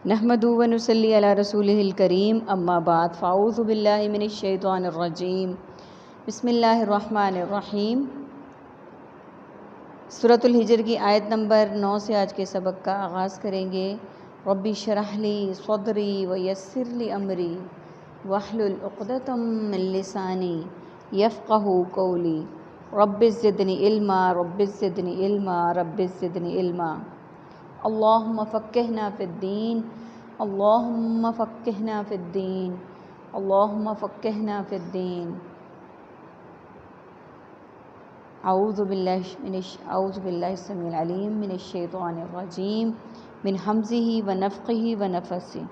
نحمدہ و نصلی علی رسولہ الکریم اما بعد فاعوذ باللہ من الشیطان الرجیم بسم اللہ الرحمن الرحیم۔ سورۃ الحجر کی آیت نمبر 9 سے آج کے سبق کا آغاز کریں گے۔ رب اشرح لی صدری ویسر لی امری واحلل عقدۃ من لسانی یفقہوا قولی رب زدنی علما رب زدنی علما رب زدنی علما۔ اللہم فقہنا فی الدین اللہم فقہنا فی الدین اللہم فقہنا فی الدین۔ اعوذ باللہ السمیع العلیم من الشیطان الرجیم من ہمزہ ونفخہ ونفثہ۔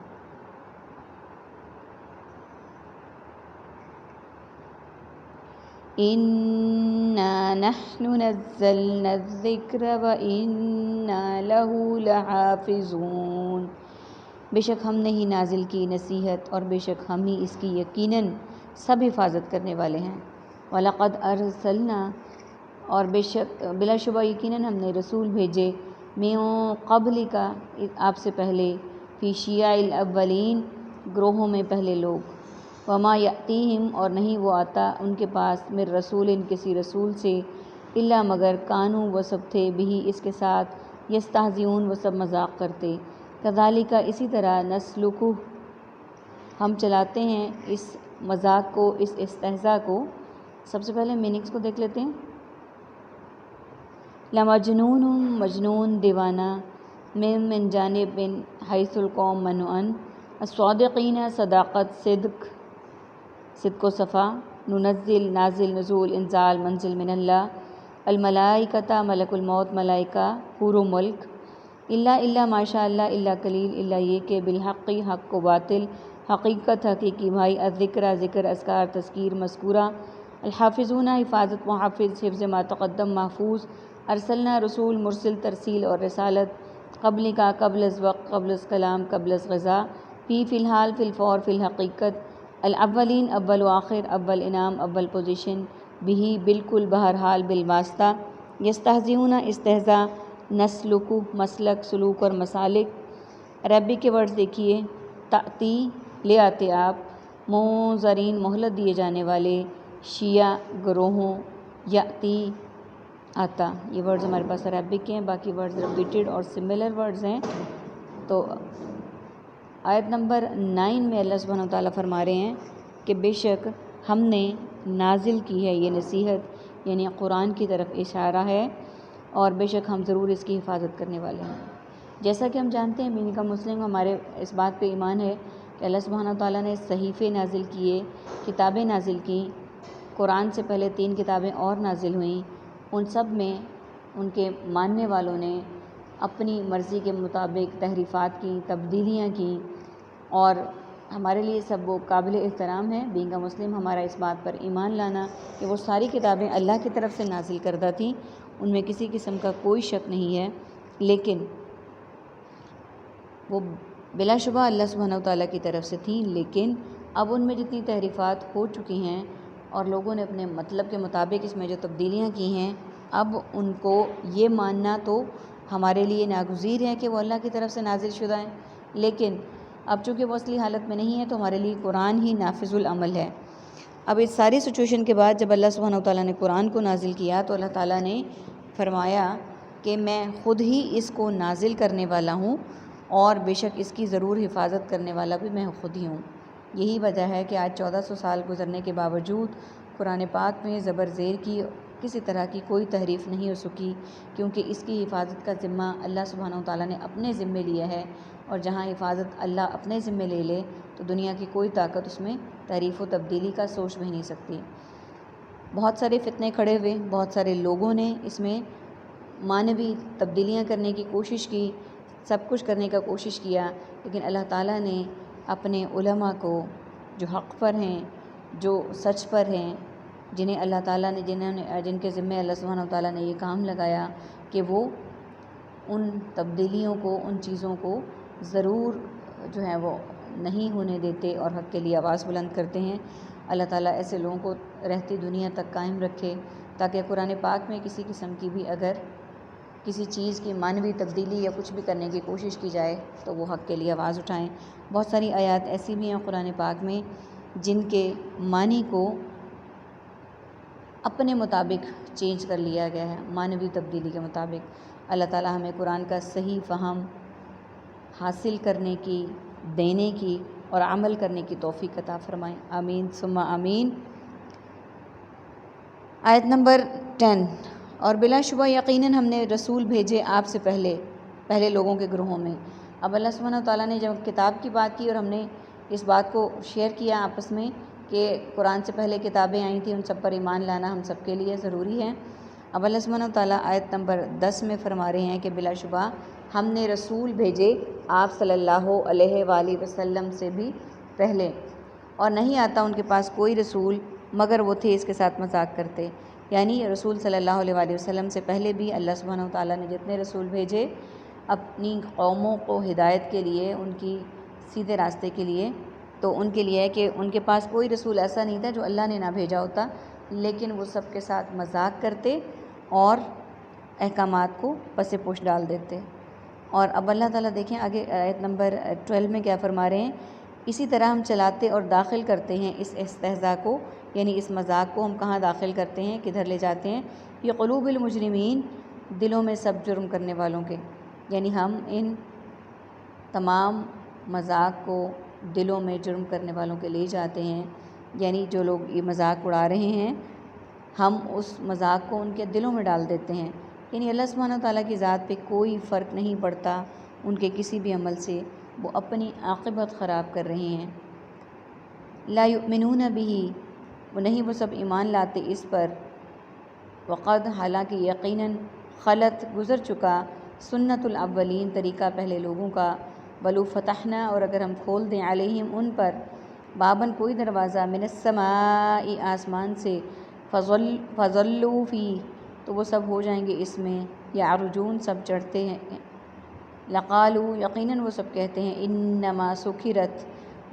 اِنَّا نَحْنُ نَزَّلْنَا الذِّكْرَ وَإِنَّا لَهُ لَحَافِظُونَ۔ بے شک ہم نے ہی نازل کی نصیحت اور بے شک ہم ہی اس کی یقیناً سب حفاظت کرنے والے ہیں۔ وَلَقَدْ أَرْسَلْنَا اور بے شک بلا شبہ یقیناً ہم نے رسول بھیجے من قبل کا آپ سے پہلے فی شیع الاولین گروہوں میں پہلے لوگ۔ وما یأتیہم اور نہیں وہ آتا ان کے پاس من رسول کسی رسول سے الا مگر کانوا وہ سب تھے بھی اس کے ساتھ یستہزئون وہ سب مذاق کرتے۔ کذالک اسی طرح نسلکہ ہم چلاتے ہیں اس مذاق کو اس استہزاء کو۔ سب سے پہلے میننگس کو دیکھ لیتے ہیں۔ لمجنون مجنون دیوانہ من جانب من حیث القوم منعن الصادقین صداقت صدق و صفا ننزل نازل نزول انزال منزل من اللہ الملائکۃ ملک الموت ملائکہ حور و ملک الا ماشاء اللہ الا قلیل الا یہ کہ بالحق حق و باطل حقیقت حقیقی بھائی الذکر ذکر اذکار تذکیر مذکورہ الحافظون حفاظت محافظ حفظ ما تقدم محفوظ ارسلنا رسول مرسل ترسیل اور رسالت قبل کا قبل از وقت قبل از کلام قبل از غذا فی الحال فی الفور فی الحقیقت الاولین اول و آخر اول انعام اول پوزیشن بھی بالکل بہرحال بالواسطہ یستہزئون استہزاء نسلکو مسلک سلوک اور مسالک۔ عربی کے ورڈز دیکھیے۔ تأتی لے آتے آپ منذرین مہلت دیے جانے والے شیعہ گروہوں یأتی آتا۔ یہ ورڈز ہمارے پاس عربک کے ہیں، باقی ورڈز ریپیٹڈ اور سملر ورڈز ہیں۔ تو آیت نمبر 9 میں اللہ سبحانہ وتعالیٰ فرما رہے ہیں کہ بے شک ہم نے نازل کی ہے یہ نصیحت، یعنی قرآن کی طرف اشارہ ہے، اور بے شک ہم ضرور اس کی حفاظت کرنے والے ہیں۔ جیسا کہ ہم جانتے ہیں بینی کا مسلم ہمارے اس بات پہ ایمان ہے کہ اللہ سبحانہ وتعالیٰ نے صحیفے نازل کیے، کتابیں نازل کیں، قرآن سے پہلے 3 کتابیں اور نازل ہوئیں، ان سب میں ان کے ماننے والوں نے اپنی مرضی کے مطابق تحریفات کی، تبدیلیاں کیں، اور ہمارے لیے سب وہ قابل احترام ہے بینگ اے مسلم ہمارا اس بات پر ایمان لانا کہ وہ ساری کتابیں اللہ کی طرف سے نازل کردہ تھیں، ان میں کسی قسم کا کوئی شک نہیں ہے، لیکن وہ بلا شبہ اللہ سبحانہ وتعالیٰ کی طرف سے تھیں، لیکن اب ان میں جتنی تحریفات ہو چکی ہیں اور لوگوں نے اپنے مطلب کے مطابق اس میں جو تبدیلیاں کی ہیں، اب ان کو یہ ماننا تو ہمارے لیے ناگزیر ہے کہ وہ اللہ کی طرف سے نازل شدہ ہیں، لیکن اب چونکہ وہ اصلی حالت میں نہیں ہے تو ہمارے لیے قرآن ہی نافذ العمل ہے۔ اب اس ساری سچویشن کے بعد جب اللہ سبحانہ وتعالیٰ نے قرآن کو نازل کیا تو اللہ تعالیٰ نے فرمایا کہ میں خود ہی اس کو نازل کرنے والا ہوں اور بے شک اس کی ضرور حفاظت کرنے والا بھی میں خود ہی ہوں۔ یہی وجہ ہے کہ آج 1400 سال گزرنے کے باوجود قرآن پاک میں زبر زیر کی کسی طرح کی کوئی تحریف نہیں ہو سکی، کیونکہ اس کی حفاظت کا ذمہ اللہ سبحانہ وتعالیٰ نے اپنے ذمے لیا ہے، اور جہاں حفاظت اللہ اپنے ذمے لے لے تو دنیا کی کوئی طاقت اس میں تحریف و تبدیلی کا سوچ بھی نہیں سکتی۔ بہت سارے فتنے کھڑے ہوئے، بہت سارے لوگوں نے اس میں معنوی تبدیلیاں کرنے کی کوشش کی، سب کچھ کرنے کا کوشش کیا، لیکن اللہ تعالیٰ نے اپنے علماء کو جو حق پر ہیں، جو سچ پر ہیں، جنہیں اللہ تعالیٰ نے جن کے ذمے اللہ سبحانہ وتعالیٰ نے یہ کام لگایا کہ وہ ان تبدیلیوں کو، ان چیزوں کو ضرور جو ہے وہ نہیں ہونے دیتے اور حق کے لیے آواز بلند کرتے ہیں۔ اللہ تعالیٰ ایسے لوگوں کو رہتی دنیا تک قائم رکھے تاکہ قرآن پاک میں کسی قسم کی بھی اگر کسی چیز کی معنوی تبدیلی یا کچھ بھی کرنے کی کوشش کی جائے تو وہ حق کے لیے آواز اٹھائیں۔ بہت ساری آیات ایسی بھی ہیں قرآن پاک میں جن کے معنی کو اپنے مطابق چینج کر لیا گیا ہے، معنوی تبدیلی کے مطابق۔ اللہ تعالی ہمیں قرآن کا صحیح فہم حاصل کرنے کی، دینے کی اور عمل کرنے کی توفیق عطا فرمائیں، آمین ثم آمین۔ آیت نمبر 10، اور بلا شبہ یقیناً ہم نے رسول بھیجے آپ سے پہلے لوگوں کے گروہوں میں۔ اب اللہ سبحانہ وتعالیٰ نے جب کتاب کی بات کی اور ہم نے اس بات کو شیئر کیا آپس میں کہ قرآن سے پہلے کتابیں آئی تھیں، ان سب پر ایمان لانا ہم سب کے لیے ضروری ہے۔ اب اللہ سبحانہ وتعالیٰ آیت نمبر 10 میں فرما رہے ہیں کہ بلا شبہ ہم نے رسول بھیجے آپ صلی اللہ علیہ وآلہ وسلم سے بھی پہلے، اور نہیں آتا ان کے پاس کوئی رسول مگر وہ تھے اس کے ساتھ مذاق کرتے۔ یعنی رسول صلی اللہ علیہ وآلہ وسلم سے پہلے بھی اللہ سبحانہ وتعالیٰ نے جتنے رسول بھیجے اپنی قوموں کو ہدایت کے لیے، ان کی سیدھے راستے کے لیے، تو ان کے لیے ہے کہ ان کے پاس کوئی رسول ایسا نہیں تھا جو اللہ نے نہ بھیجا ہوتا، لیکن وہ سب کے ساتھ مذاق کرتے اور احکامات کو پس پوش ڈال دیتے۔ اور اب اللہ تعالیٰ دیکھیں آگے آیت نمبر 12 میں کیا فرما رہے ہیں، اسی طرح ہم چلاتے اور داخل کرتے ہیں اس استہزاء کو، یعنی اس مذاق کو ہم کہاں داخل کرتے ہیں، کدھر لے جاتے ہیں، یہ قلوب المجرمین، دلوں میں سب جرم کرنے والوں کے، یعنی ہم ان تمام مذاق کو دلوں میں جرم کرنے والوں کے لے جاتے ہیں، یعنی جو لوگ یہ مذاق اڑا رہے ہیں ہم اس مذاق کو ان کے دلوں میں ڈال دیتے ہیں۔ یعنی اللہ سبحانہ وتعالیٰ کی ذات پہ کوئی فرق نہیں پڑتا ان کے کسی بھی عمل سے، وہ اپنی عاقبت خراب کر رہے ہیں۔ لا یؤمنون بہ، وہ نہیں وہ سب ایمان لاتے اس پر، وقد، حالانکہ یقیناً، خلط، گزر چکا، سنت الاولین، طریقہ پہلے لوگوں کا، ولو فتحنا، اور اگر ہم کھول دیں علیہم ان پر، باباً کوئی دروازہ، من السماء، آسمان سے، فظلوا فی، تو وہ سب ہو جائیں گے اس میں، یعرجون، سب چڑھتے ہیں، لقالوا، یقیناً وہ سب کہتے ہیں، انما سکرت،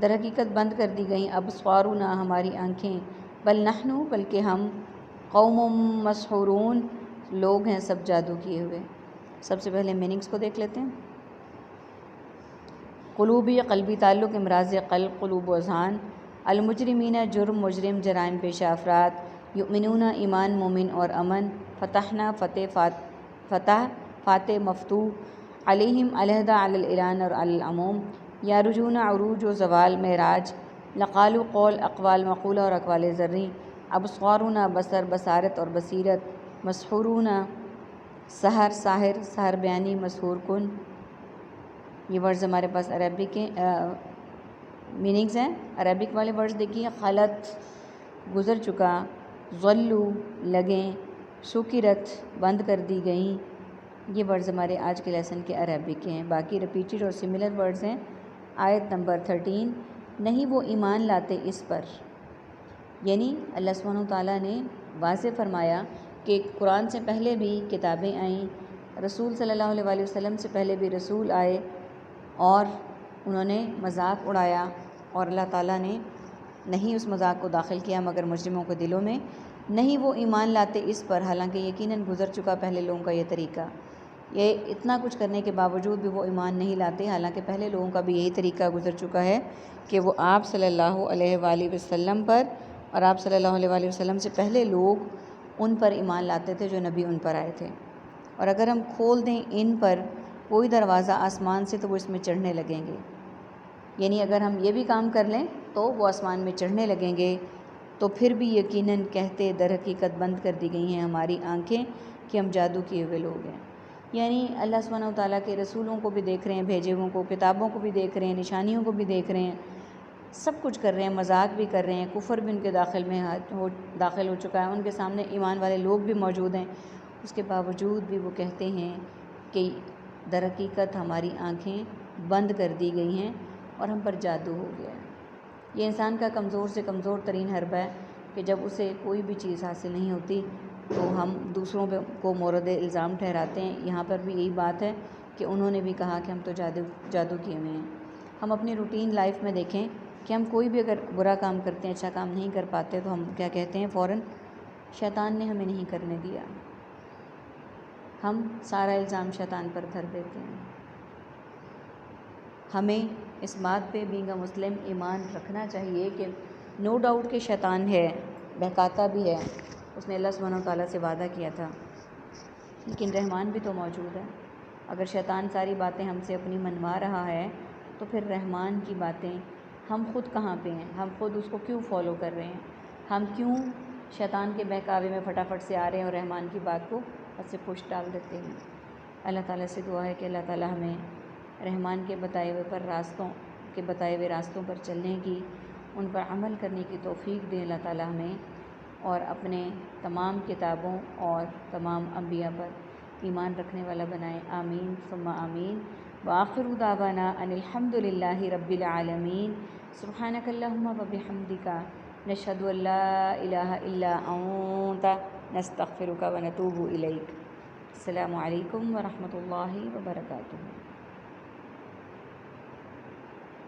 در حقیقت بند کر دی گئیں، ابصارنا، ہماری آنکھیں، بل نحن، بلکہ ہم، قوم مسحورون، لوگ ہیں سب جادو کیے ہوئے۔ سب سے پہلے میننگز کو دیکھ لیتے ہیں۔ قلوبی، قلبی تعلق، امراض قلب، قلوب و اذہان، المجرمین، جرم، مجرم، جرائم پیشہ افراد، یؤمنون، ایمان، مومن اور امن، فتحنا، فتح، فاتح، مفتوح، علیہم، علیحدہ، علی الاعلان اور علی العموم، یارجون، عروج و زوال، معراج، لقالو، قول، اقوال مقولہ اور اقوال ذریں، ابصارنا، بصر، بصارت اور بصیرت، مسحورون، سحر، ساحر، سحر بیانی، مسحور کن۔ یہ ورڈز ہمارے پاس عربک کے میننگز ہیں۔ عربک والے ورڈز دیکھیے، خلط، گزر چکا، ظلو، لگیں، سکرت، بند کر دی گئیں، یہ ورڈز ہمارے آج کے لیسن کے عربک کے ہیں۔ باقی ریپیٹڈ اور سملر ورڈز ہیں۔ آیت نمبر 13، نہیں وہ ایمان لاتے اس پر، یعنی اللہ سبحانہ وتعالیٰ نے واضح فرمایا کہ قرآن سے پہلے بھی کتابیں آئیں، رسول صلی اللہ علیہ وآلہ وسلم سے پہلے بھی رسول آئے اور انہوں نے مذاق اڑایا، اور اللہ تعالیٰ نے نہیں اس مذاق کو داخل کیا مگر مجرموں کے دلوں میں، نہیں وہ ایمان لاتے اس پر، حالانکہ یقیناً گزر چکا پہلے لوگوں کا یہ طریقہ، یہ اتنا کچھ کرنے کے باوجود بھی وہ ایمان نہیں لاتے، حالانکہ پہلے لوگوں کا بھی یہی طریقہ گزر چکا ہے کہ وہ آپ صلی اللہ علیہ وآلہ وسلم پر اور آپ صلی اللہ علیہ وآلہ وسلم سے پہلے لوگ ان پر ایمان لاتے تھے جو نبی ان پر آئے تھے۔ اور اگر ہم کھول دیں ان پر کوئی دروازہ آسمان سے تو وہ اس میں چڑھنے لگیں گے، یعنی اگر ہم یہ بھی کام کر لیں تو وہ آسمان میں چڑھنے لگیں گے، تو پھر بھی یقیناً کہتے در حقیقت بند کر دی گئی ہیں ہماری آنکھیں کہ ہم جادو کیے ہوئے لوگ ہیں۔ یعنی اللہ سبحانہ وتعالیٰ کے رسولوں کو بھی دیکھ رہے ہیں، بھیجے ہوئوں کو، کتابوں کو بھی دیکھ رہے ہیں، نشانیوں کو بھی دیکھ رہے ہیں، سب کچھ کر رہے ہیں، مذاق بھی کر رہے ہیں، کفر بھی ان کے داخل ہو چکا ہے، ان کے سامنے ایمان والے لوگ بھی موجود ہیں، اس کے باوجود بھی وہ کہتے ہیں کہ در حقیقت ہماری آنکھیں بند کر دی گئی ہیں اور ہم پر جادو ہو گیا ہے۔ یہ انسان کا کمزور سے کمزور ترین حربہ ہے کہ جب اسے کوئی بھی چیز حاصل نہیں ہوتی تو ہم دوسروں کو مورد الزام ٹھہراتے ہیں۔ یہاں پر بھی یہی بات ہے کہ انہوں نے بھی کہا کہ ہم تو جادو کیے ہوئے ہیں۔ ہم اپنی روٹین لائف میں دیکھیں کہ ہم کوئی بھی اگر برا کام کرتے ہیں، اچھا کام نہیں کر پاتے تو ہم کیا کہتے ہیں فوراً، شیطان نے ہمیں نہیں کرنے دیا، ہم سارا الزام شیطان پر دھر دیتے ہیں۔ ہمیں اس بات پہ بینگ اے مسلم ایمان رکھنا چاہیے کہ نو ڈاؤٹ کہ شیطان ہے، بہکاتا بھی ہے، اس نے اللہ سبحانہ و تعالیٰ سے وعدہ کیا تھا، لیکن رحمان بھی تو موجود ہے۔ اگر شیطان ساری باتیں ہم سے اپنی منوا رہا ہے تو پھر رحمان کی باتیں ہم خود کہاں پہ ہیں؟ ہم خود اس کو کیوں فالو کر رہے ہیں؟ ہم کیوں شیطان کے بہکاوے میں فٹافٹ سے آ رہے ہیں اور رحمان کی بات کو اس سے پش ڈال دیتے ہیں؟ اللہ تعالیٰ سے دعا ہے کہ اللہ تعالیٰ ہمیں رحمان کے بتائے ہوئے راستوں پر چلنے کی، ان پر عمل کرنے کی توفیق دے اللہ تعالیٰ ہمیں، اور اپنے تمام کتابوں اور تمام انبیاء پر ایمان رکھنے والا بنائے۔ آمین ثم آمین۔ وآخر دعوانا ان الحمد للہ رب العالمین۔ سبحانک اللہم وبحمدک، نشہد ان لا الہ الا انت، نستغفرک ونتوب الیک۔ السلام علیکم ورحمۃ اللہ وبرکاتہ۔